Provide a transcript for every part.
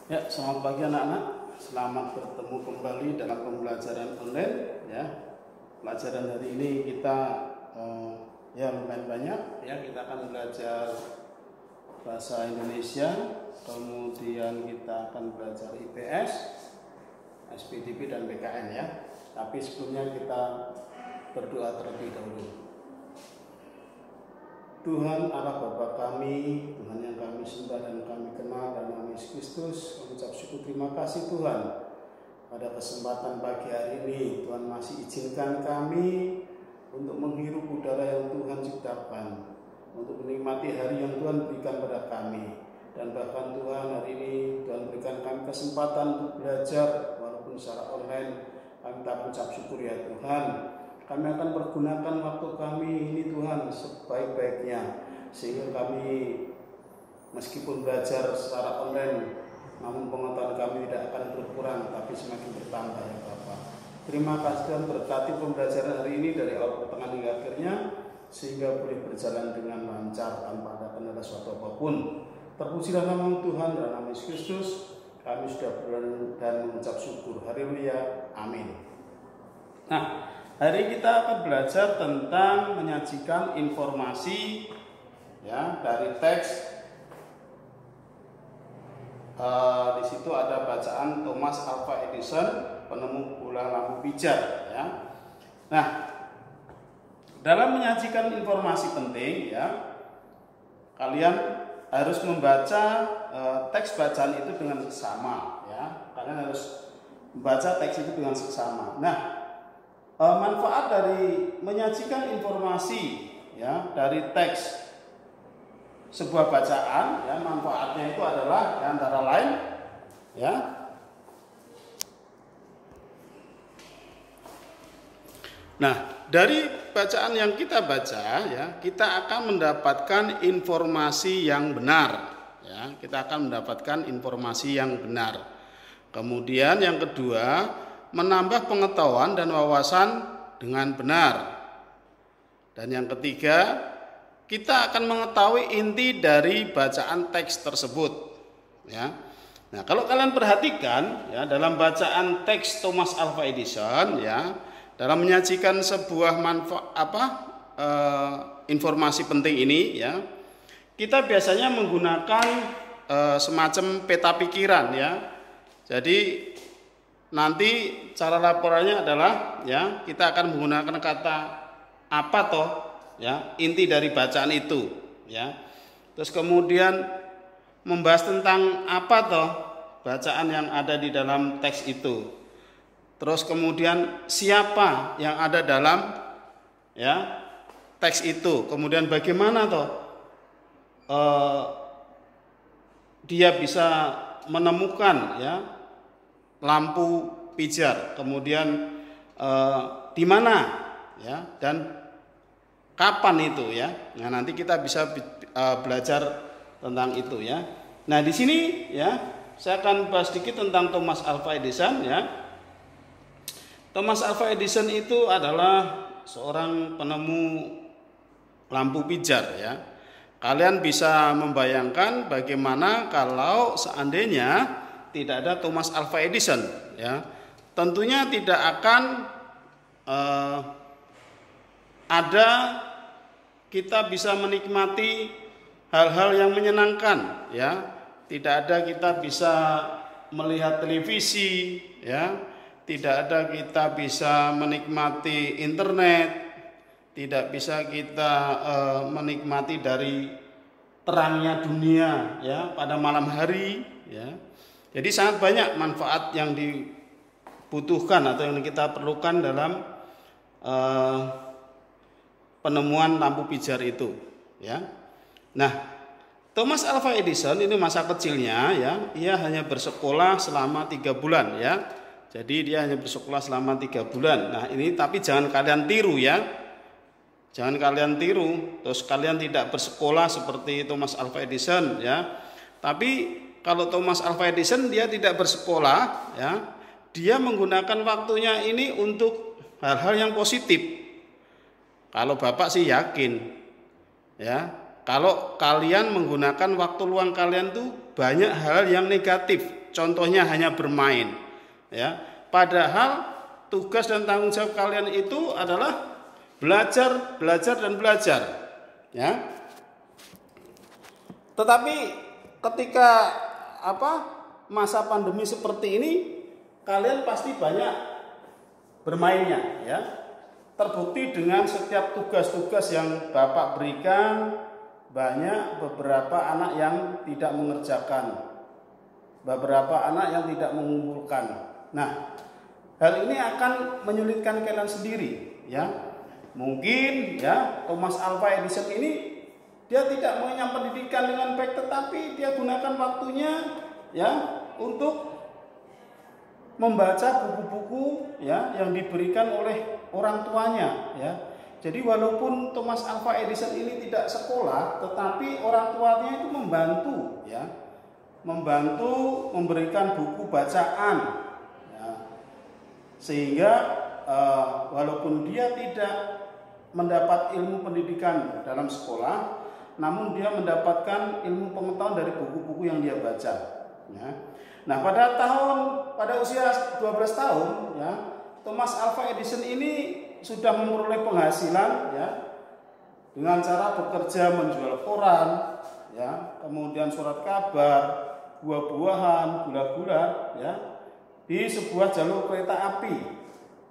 Ya, selamat pagi anak-anak. Selamat bertemu kembali dalam pembelajaran online. Ya, pelajaran hari ini kita lumayan banyak. Ya, kita akan belajar bahasa Indonesia, kemudian kita akan belajar IPS, SPDP dan PKN ya. Tapi sebelumnya kita berdoa terlebih dahulu. Tuhan Allah Bapa kami, Tuhan yang kami sembah dan kami kenal dalam nama Yesus Kristus, mengucap syukur terima kasih Tuhan. Pada kesempatan pagi hari ini Tuhan masih izinkan kami untuk menghirup udara yang Tuhan ciptakan, untuk menikmati hari yang Tuhan berikan pada kami. Dan bahkan Tuhan hari ini Tuhan berikan kami kesempatan untuk belajar walaupun secara online. Kami tak mengucap syukur ya Tuhan. Kami akan pergunakan waktu kami ini Tuhan sebaik-baiknya, sehingga kami meskipun belajar secara online, namun pengetahuan kami tidak akan berkurang tapi semakin bertambah ya Bapak. Terima kasih Tuhan, berkati pembelajaran hari ini dari awal pertengahan hingga akhirnya, sehingga boleh berjalan dengan lancar tanpa ada kendala suatu apapun. Terpujilah nama Tuhan dan nama Yesus Kristus. Kami sudah berdoa dan mengucap syukur. Haleluya. Amin. Nah, hari kita akan belajar tentang menyajikan informasi ya dari teks. Di situ ada bacaan Thomas Alva Edison, penemu bola lampu pijar ya. Nah, dalam menyajikan informasi penting ya, kalian harus membaca teks bacaan itu dengan seksama ya. Kalian harus membaca teks itu dengan seksama. Nah, manfaat dari menyajikan informasi ya dari teks sebuah bacaan ya, manfaatnya itu adalah ya, antara lain ya dari bacaan yang kita baca ya, kita akan mendapatkan informasi yang benar ya, kita akan mendapatkan informasi yang benar. Kemudian yang kedua, menambah pengetahuan dan wawasan dengan benar. Dan yang ketiga, kita akan mengetahui inti dari bacaan teks tersebut ya. Nah, kalau kalian perhatikan ya, dalam bacaan teks Thomas Alva Edison ya, dalam menyajikan sebuah informasi penting ini ya, kita biasanya menggunakan semacam peta pikiran ya. Jadi nanti cara laporannya adalah ya, kita akan menggunakan kata apa toh ya, inti dari bacaan itu ya. Terus kemudian membahas tentang apa toh bacaan yang ada di dalam teks itu. Terus kemudian siapa yang ada dalam ya teks itu. Kemudian bagaimana toh dia bisa menemukan ya lampu pijar, kemudian di mana ya dan kapan itu ya. Nah, nanti kita bisa belajar tentang itu ya. Nah, di sini ya saya akan bahas sedikit tentang Thomas Alva Edison ya. Thomas Alva Edison itu adalah seorang penemu lampu pijar ya. Kalian bisa membayangkan bagaimana kalau seandainya tidak ada Thomas Alva Edison ya, tentunya tidak akan ada kita bisa menikmati hal-hal yang menyenangkan ya. Tidak ada kita bisa melihat televisi ya, tidak ada kita bisa menikmati internet, tidak bisa kita menikmati dari terangnya dunia ya pada malam hari ya. Jadi sangat banyak manfaat yang dibutuhkan atau yang kita perlukan dalam penemuan lampu pijar itu ya. Nah, Thomas Alva Edison ini masa kecilnya ya, ia hanya bersekolah selama 3 bulan ya. Jadi dia hanya bersekolah selama 3 bulan. Nah, ini tapi jangan kalian tiru ya. Jangan kalian tiru terus kalian tidak bersekolah seperti Thomas Alva Edison ya. Tapi kalau Thomas Alva Edison dia tidak bersekolah ya, dia menggunakan waktunya ini untuk hal-hal yang positif. Kalau Bapak sih yakin ya, kalau kalian menggunakan waktu luang kalian tuh banyak hal yang negatif. contohnya hanya bermain, ya. Padahal tugas dan tanggung jawab kalian itu adalah belajar, belajar dan belajar, ya. Tetapi ketika masa pandemi seperti ini, kalian pasti banyak bermainnya, ya. Terbukti dengan setiap tugas-tugas yang Bapak berikan, banyak beberapa anak yang tidak mengerjakan, beberapa anak yang tidak mengumpulkan. Nah, hal ini akan menyulitkan kalian sendiri, ya. Mungkin, ya, Thomas Alva Edison ini dia tidak mengenyam pendidikan dengan baik, tetapi dia gunakan waktunya, ya, untuk membaca buku-buku, ya, yang diberikan oleh orang tuanya, ya. Jadi walaupun Thomas Alva Edison ini tidak sekolah, tetapi orang tuanya itu membantu, ya, membantu memberikan buku bacaan, ya. Sehingga walaupun dia tidak mendapat ilmu pendidikan dalam sekolah, namun dia mendapatkan ilmu pengetahuan dari buku-buku yang dia baca, ya. Nah, pada usia 12 tahun, ya, Thomas Alva Edison ini sudah memperoleh penghasilan, ya, dengan cara bekerja menjual koran, ya, kemudian surat kabar, buah-buahan, gula-gula, ya, di sebuah jalur kereta api.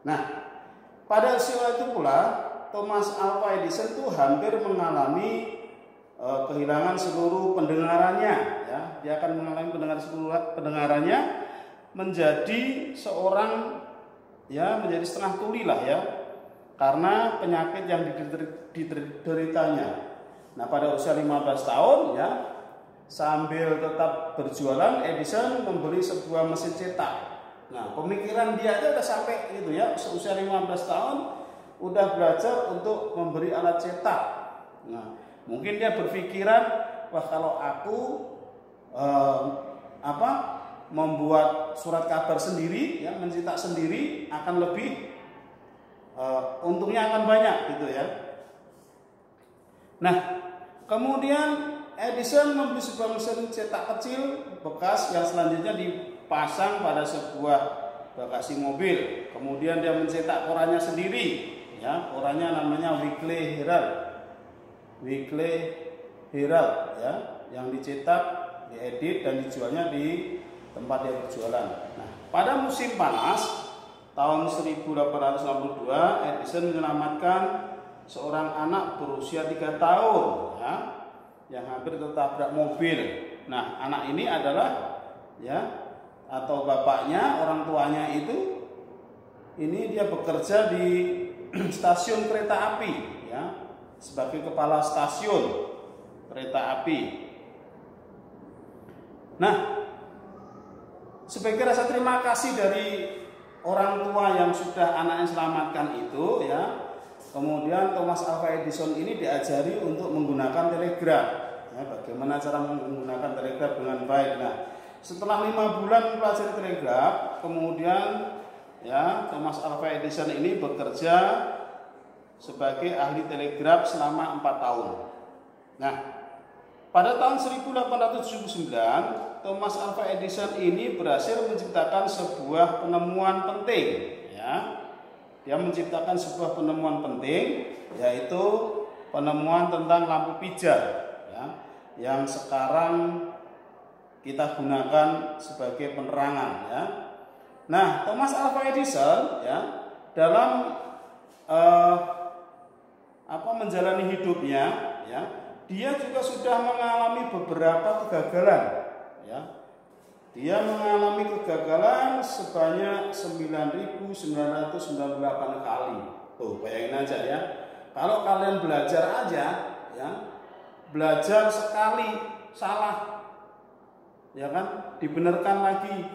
Nah, pada usia itu pula Thomas Alva Edison itu hampir mengalami kehilangan seluruh pendengarannya, ya. Dia akan mengalami pendengarannya, menjadi seorang, ya, menjadi setengah tuli lah, ya, karena penyakit yang dideritanya. Nah, pada usia 15 tahun, ya, sambil tetap berjualan, Edison membeli sebuah mesin cetak. Nah, pemikiran dia aja udah sampai gitu, ya, usia 15 tahun udah belajar untuk memberi alat cetak. Nah, mungkin dia berpikiran, wah, kalau aku membuat surat kabar sendiri, ya, mencetak sendiri akan lebih untungnya akan banyak, gitu, ya. Nah, kemudian Edison membeli sebuah mesin cetak kecil bekas yang selanjutnya dipasang pada sebuah bagasi mobil. Kemudian dia mencetak korannya sendiri, ya, korannya namanya Weekly Herald, ya, yang dicetak, diedit dan dijualnya di tempat dia berjualan. Nah, pada musim panas tahun 1862, Edison menyelamatkan seorang anak berusia 3 tahun, ya, yang hampir tertabrak mobil. Nah, anak ini adalah, ya, atau bapaknya, orang tuanya itu, ini dia bekerja di stasiun kereta api, ya, sebagai kepala stasiun kereta api. Nah, sebagai rasa terima kasih dari orang tua yang sudah anaknya selamatkan itu, ya, kemudian Thomas Alva Edison ini diajari untuk menggunakan telegraf, ya, bagaimana cara menggunakan telegraf dengan baik. Nah, setelah 5 bulan mempelajari telegraf, kemudian, ya, Thomas Alva Edison ini bekerja sebagai ahli telegraf selama 4 tahun. Nah, pada tahun 1879, Thomas Alva Edison ini berhasil menciptakan sebuah penemuan penting, ya. Dia menciptakan sebuah penemuan penting, yaitu penemuan tentang lampu pijar, ya, yang sekarang kita gunakan sebagai penerangan, ya. Nah, Thomas Alva Edison, ya, dalam menjalani hidupnya, ya, dia juga sudah mengalami beberapa kegagalan, ya. Dia mengalami kegagalan sebanyak 9.998 kali. Tuh, bayangin aja, ya. Kalau kalian belajar aja, ya, belajar sekali salah, ya kan, dibenarkan lagi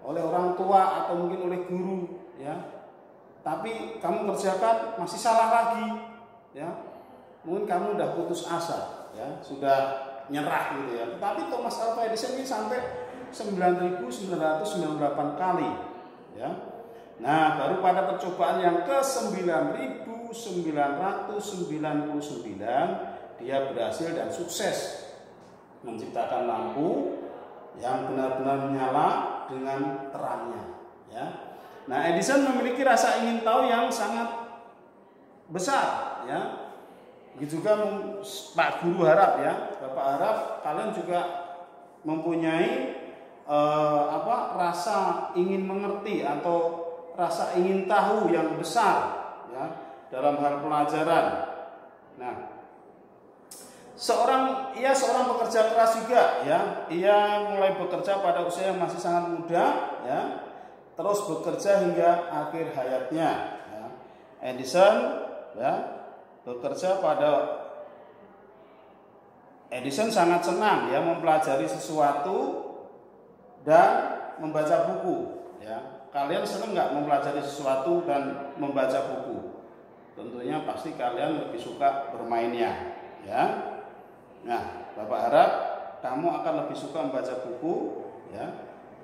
oleh orang tua atau mungkin oleh guru, ya. Tapi kamu kerjakan masih salah lagi, ya. Mungkin kamu udah putus asa, ya, sudah nyerah gitu, ya. Tetapi Thomas Alva Edison ini sampai 9.998 kali, ya. Nah, baru pada percobaan yang ke 9.999 dia berhasil dan sukses menciptakan lampu yang benar-benar menyala dengan terangnya, ya. Nah, Edison memiliki rasa ingin tahu yang sangat besar, ya. Begitu juga Pak Guru harap, ya, Bapak harap kalian juga mempunyai rasa ingin mengerti atau rasa ingin tahu yang besar, ya, dalam hal pelajaran. Nah, seorang pekerja keras juga, ya. Ia mulai bekerja pada usia yang masih sangat muda, ya. Terus bekerja hingga akhir hayatnya, ya. Edison, ya, Edison sangat senang, ya, mempelajari sesuatu dan membaca buku, ya. Kalian senang nggak mempelajari sesuatu dan membaca buku? Tentunya pasti kalian lebih suka bermainnya, ya. Nah, Bapak harap kamu akan lebih suka membaca buku, ya,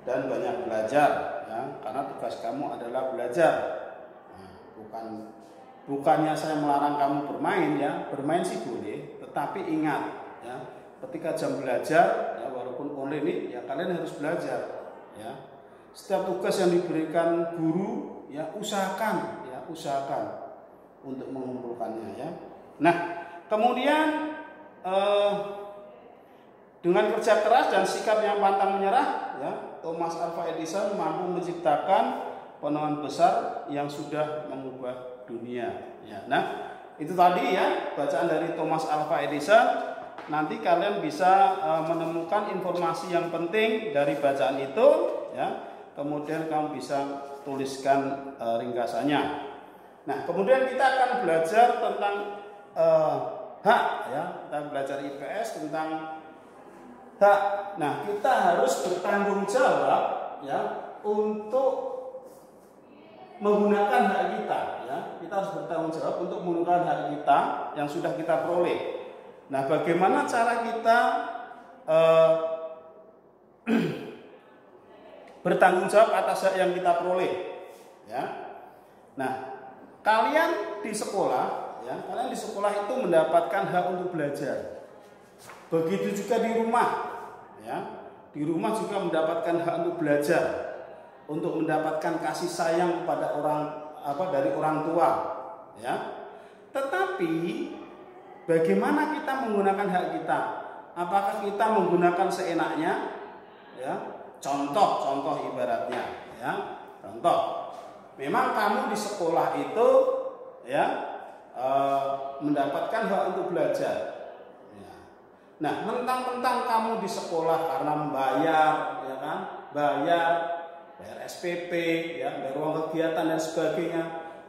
dan banyak belajar, ya, karena tugas kamu adalah belajar. Nah, bukannya saya melarang kamu bermain, ya, bermain sih boleh, tetapi ingat, ya, ketika jam belajar, ya, walaupun online ini, ya, kalian harus belajar, ya. Setiap tugas yang diberikan guru, ya, usahakan untuk mengumpulkannya, ya. Nah, kemudian dengan kerja keras dan sikap yang pantang menyerah, ya, Thomas Alva Edison mampu menciptakan penemuan besar yang sudah mengubah dunia, ya. Nah, itu tadi, ya, bacaan dari Thomas Alva Edison. Nanti kalian bisa menemukan informasi yang penting dari bacaan itu, ya. Kemudian kamu bisa tuliskan ringkasannya. Nah, kemudian kita akan belajar tentang hak, ya. Kita belajar IPS tentang hak. Nah, kita harus bertanggung jawab, ya, untuk menggunakan hak kita, ya. Kita harus bertanggung jawab untuk menggunakan hak kita yang sudah kita peroleh. Nah, bagaimana cara kita bertanggung jawab atas hak yang kita peroleh, ya. Nah, kalian di sekolah, ya, itu mendapatkan hak untuk belajar. Begitu juga di rumah, ya. Di rumah juga mendapatkan hak untuk belajar, untuk mendapatkan kasih sayang kepada dari orang tua, ya. Tetapi bagaimana kita menggunakan hak kita? Apakah kita menggunakan seenaknya, ya? Contoh ibaratnya, ya. Contoh, memang kamu di sekolah itu, ya, mendapatkan hak untuk belajar, ya. Nah, mentang-mentang kamu di sekolah karena membayar, ya kan, bayar SPP, ya, bayar uang kegiatan dan sebagainya.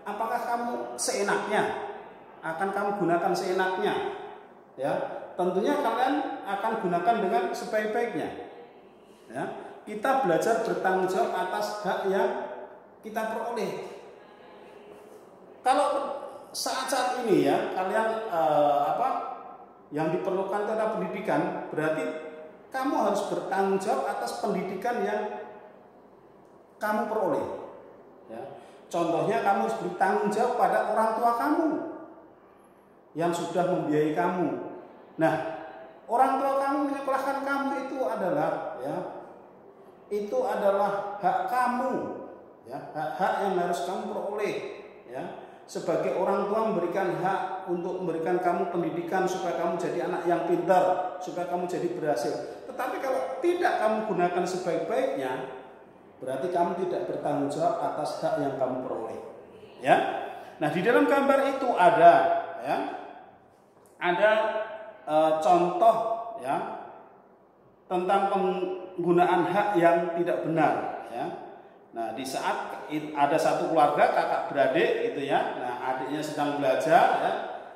Apakah kamu seenaknya? Akan kamu gunakan seenaknya, ya? Tentunya kalian akan gunakan dengan sebaik-baiknya, ya. Kita belajar bertanggung jawab atas hak yang kita peroleh. Kalau saat-saat ini, ya, kalian yang diperlukan itu adalah pendidikan, berarti kamu harus bertanggung jawab atas pendidikan yang kamu peroleh, ya. Contohnya, kamu harus bertanggung jawab pada orang tua kamu yang sudah membiayai kamu. Nah, orang tua kamu menyekolahkan kamu itu adalah, ya, itu adalah hak kamu, ya, hak yang harus kamu peroleh, ya. Sebagai orang tua memberikan hak untuk memberikan kamu pendidikan supaya kamu jadi anak yang pintar, supaya kamu jadi berhasil. Tetapi kalau tidak kamu gunakan sebaik-baiknya, berarti kamu tidak bertanggung jawab atas hak yang kamu peroleh, ya. Nah, di dalam gambar itu ada, ya, contoh, ya, tentang penggunaan hak yang tidak benar, ya. Nah, di saat ada satu keluarga kakak beradik, gitu, ya. Nah, adiknya sedang belajar, ya,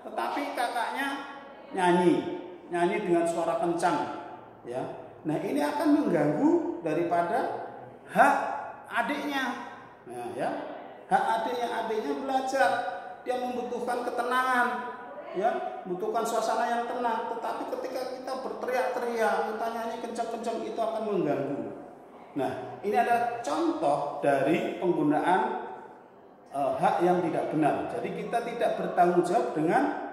tetapi kakaknya nyanyi dengan suara kencang, ya. Nah, ini akan mengganggu daripada hak adiknya. Nah, ya, hak adiknya belajar, dia membutuhkan ketenangan, ya, membutuhkan suasana yang tenang. Tetapi ketika kita berteriak-teriak, kita nyanyi kencang-kencang, itu akan mengganggu. Nah, ini adalah contoh dari penggunaan hak yang tidak benar. Jadi kita tidak bertanggung jawab dengan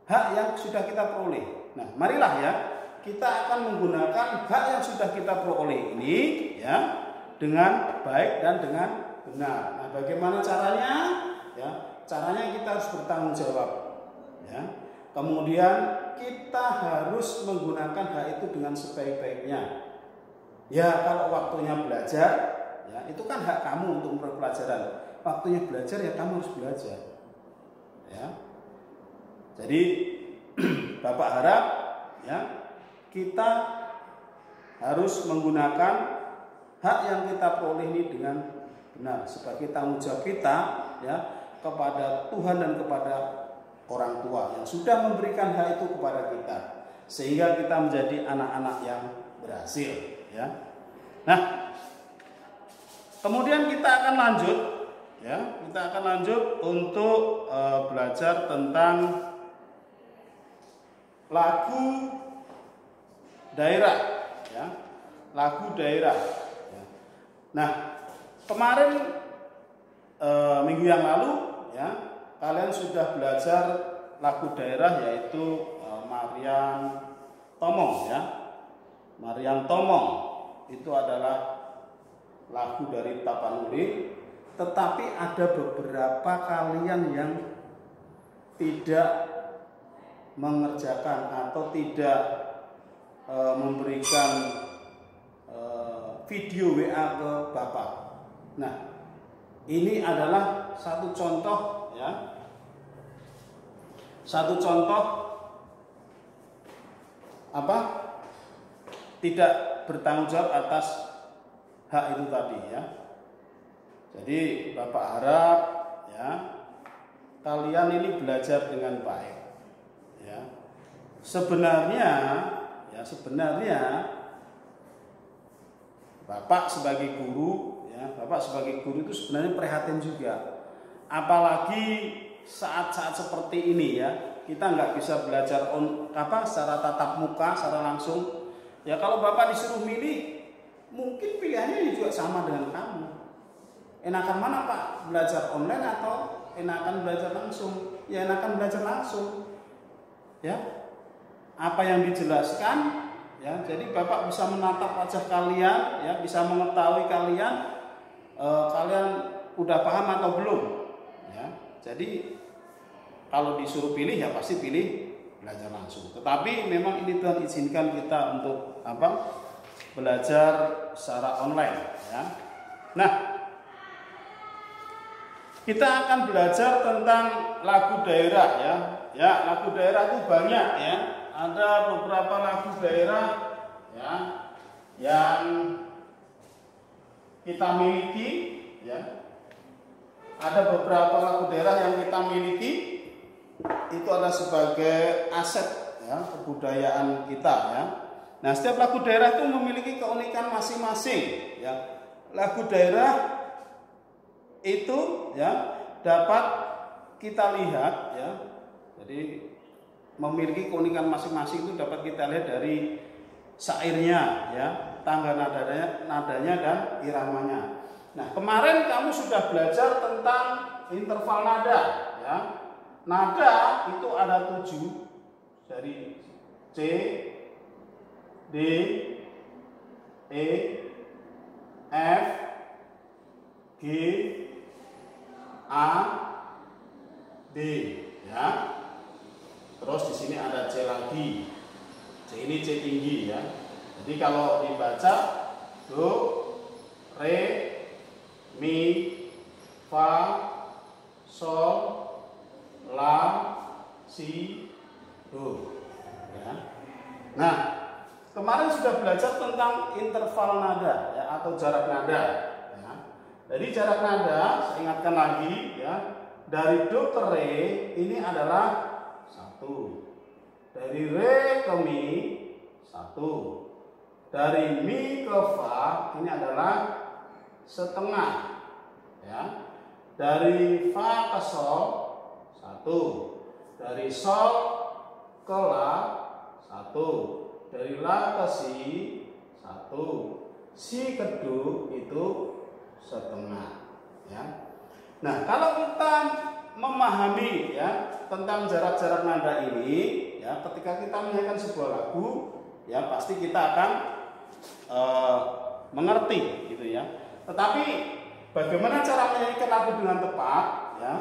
hak yang sudah kita peroleh. Nah, marilah, ya, kita akan menggunakan hak yang sudah kita peroleh ini ya dengan baik dan dengan benar. Nah, bagaimana caranya? Ya, caranya kita harus bertanggung jawab. Ya. Kemudian kita harus menggunakan hak itu dengan sebaik-baiknya. Ya, kalau waktunya belajar, ya itu kan hak kamu untuk berpelajaran. Waktunya belajar ya kamu harus belajar. Ya. Jadi Bapak harap ya kita harus menggunakan hak yang kita peroleh ini dengan benar sebagai tanggung jawab kita ya kepada Tuhan dan kepada orang tua yang sudah memberikan hak itu kepada kita sehingga kita menjadi anak-anak yang berhasil ya. Nah, kemudian kita akan lanjut ya, kita akan lanjut untuk belajar tentang lagu daerah ya. Lagu daerah ya. Nah, kemarin minggu yang lalu ya kalian sudah belajar lagu daerah yaitu Marian Tomong ya. Marian Tomong itu adalah lagu dari Tapanuli, tetapi ada beberapa kalian yang tidak mengerjakan atau tidak memberikan video WA ke Bapak. Nah, ini adalah satu contoh ya. Satu contoh apa? Tidak bertanggung jawab atas hak itu tadi ya. Jadi Bapak harap ya kalian ini belajar dengan baik. Ya. Sebenarnya Bapak sebagai guru ya, Bapak sebagai guru itu sebenarnya prihatin juga. Apalagi saat-saat seperti ini ya, kita nggak bisa belajar secara tatap muka, secara langsung. Ya kalau Bapak disuruh milih, mungkin pilihannya juga sama dengan kamu. Enakan mana Pak? Belajar online atau enakan belajar langsung? Ya enakan belajar langsung. Ya, apa yang dijelaskan, ya. Jadi Bapak bisa menatap wajah kalian, ya, bisa mengetahui kalian udah paham atau belum. Ya, jadi kalau disuruh pilih ya pasti pilih belajar langsung. Tetapi memang ini Tuhan izinkan kita untuk belajar secara online. Ya. Nah, kita akan belajar tentang lagu daerah ya. Ya, lagu daerah itu banyak ya. Ada beberapa lagu daerah ya yang kita miliki ya. Ada beberapa lagu daerah yang kita miliki itu adalah sebagai aset ya kebudayaan kita ya. Nah, setiap lagu daerah itu memiliki keunikan masing-masing ya. Lagu daerah itu ya dapat kita lihat ya. Jadi memiliki keunikan masing-masing itu dapat kita lihat dari syairnya ya, tangga nadanya dan iramanya. Nah, kemarin kamu sudah belajar tentang interval nada ya. Nada itu ada 7 dari C, D, E, F, G, A, D ya. Terus di sini ada C lagi. C ini C tinggi ya. Jadi kalau dibaca do, re, mi, fa, sol, la, si, do. Ya. Nah, kemarin sudah belajar tentang interval nada ya, atau jarak nada. Ya. Jadi jarak nada, saya ingatkan lagi ya, dari do ke re ini adalah 1. Dari re ke mi 1. Dari mi ke fa ini adalah setengah. Ya. Dari fa ke sol 1. Dari sol ke la 1. Dari la ke si 1. Si ke do itu setengah. Ya. Nah, kalau kita memahami ya tentang jarak-jarak nada ini ya, ketika kita menyanyikan sebuah lagu ya pasti kita akan mengerti gitu ya. Tetapi bagaimana cara menyanyikan lagu dengan tepat ya,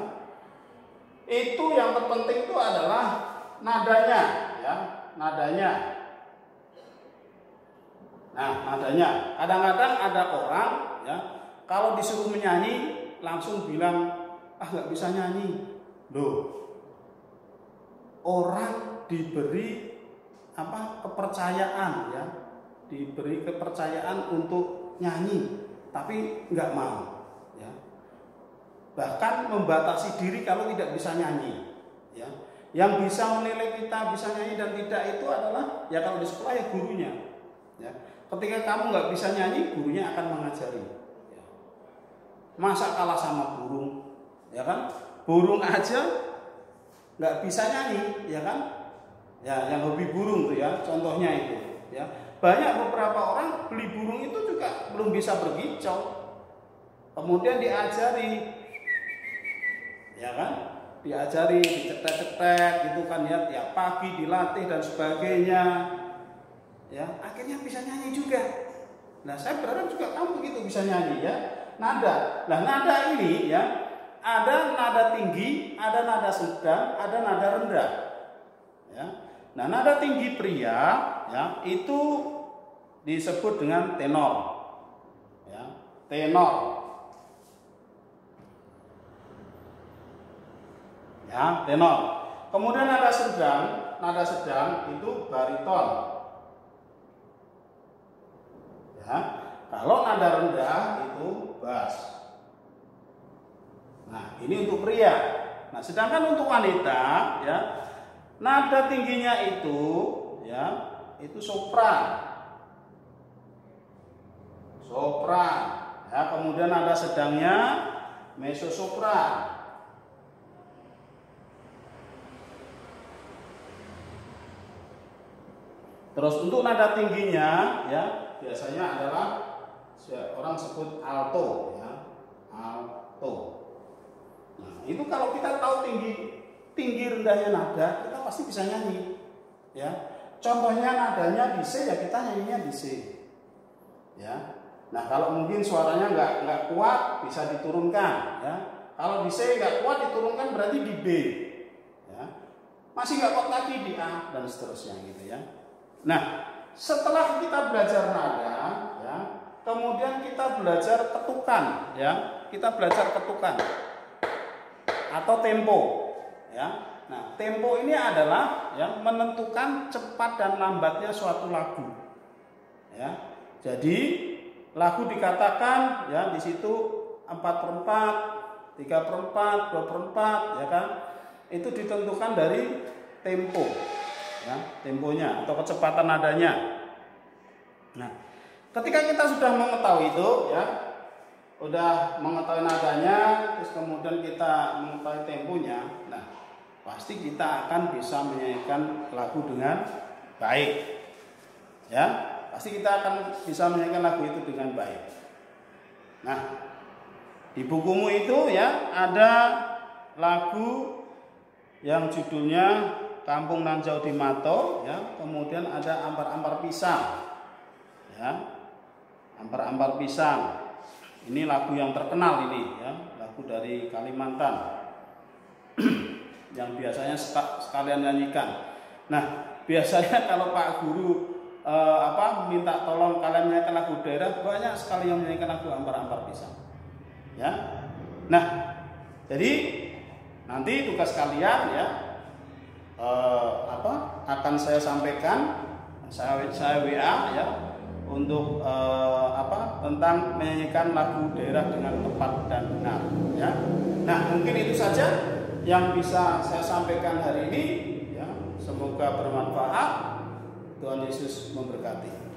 itu yang terpenting itu adalah nadanya ya, nadanya. Nah, nadanya. Kadang-kadang ada orang ya, kalau disuruh menyanyi langsung bilang, ah nggak bisa nyanyi. Loh, orang diberi kepercayaan ya, diberi kepercayaan untuk nyanyi, tapi nggak mau ya. Bahkan membatasi diri kalau tidak bisa nyanyi ya. Yang bisa menilai kita bisa nyanyi dan tidak itu adalah ya kalau di sekolah ya gurunya ya. Ketika kamu nggak bisa nyanyi, gurunya akan mengajari ya. Masa kalah sama burung ya kan? Burung aja nggak bisa nyanyi ya kan? Ya, yang hobi burung tuh ya, contohnya itu ya. Banyak beberapa orang beli burung itu juga belum bisa berkicau. Kemudian diajari ya kan? Diajari, dicetek-cetek gitu kan ya, tiap pagi dilatih dan sebagainya. Ya, akhirnya bisa nyanyi juga. Nah, saya berharap juga kamu begitu bisa nyanyi ya. Nada. Nah, nada ini ya, ada nada tinggi, ada nada sedang, ada nada rendah. Ya. Nah, nada tinggi pria ya itu disebut dengan tenor. Ya, tenor. Ya, tenor. Kemudian nada sedang itu bariton. Ya, kalau nada rendah itu bass. Nah, ini untuk pria. Nah, sedangkan untuk wanita ya, nada tingginya itu ya, itu sopran. Sopran. Ya, kemudian nada sedangnya mezzo-sopran. Terus untuk nada tingginya ya, biasanya adalah orang sebut alto ya, alto. Nah, itu kalau kita tahu tinggi rendahnya nada, kita pasti bisa nyanyi. Ya. Contohnya nadanya di C ya kita nyanyinya di C. Ya. Nah, kalau mungkin suaranya nggak kuat bisa diturunkan ya. Kalau di C nggak kuat diturunkan berarti di B. Ya. Masih nggak kuat lagi di A dan seterusnya gitu ya. Nah, setelah kita belajar nada ya, kemudian kita belajar ketukan ya. Kita belajar ketukan atau tempo ya. Nah, tempo ini adalah ya menentukan cepat dan lambatnya suatu lagu. Ya. Jadi lagu dikatakan ya di situ 4/4, 3/4, 2/4 ya kan. Itu ditentukan dari tempo. Ya, temponya atau kecepatan nadanya. Nah, ketika kita sudah mengetahui itu ya, udah mengetahui nadanya, terus kemudian kita mengetahui temponya, nah pasti kita akan bisa menyanyikan lagu dengan baik. Ya, pasti kita akan bisa menyanyikan lagu itu dengan baik. Nah, di bukumu itu ya ada lagu yang judulnya Kampung Nan Jauh di Mato ya, kemudian ada Ampar-ampar pisang. Ya. Ampar-ampar pisang. Ini lagu yang terkenal ini ya, lagu dari Kalimantan. Yang biasanya sekalian nyanyikan. Nah, biasanya kalau Pak Guru minta tolong kalian menyanyikan lagu daerah, banyak sekali yang menyanyikan lagu Ampar-ampar pisang. Ya. Nah, jadi nanti tugas kalian ya akan saya sampaikan, saya WA ya untuk tentang menyanyikan lagu daerah dengan tepat dan benar ya. Nah, mungkin itu saja yang bisa saya sampaikan hari ini ya. Semoga bermanfaat. Tuhan Yesus memberkati.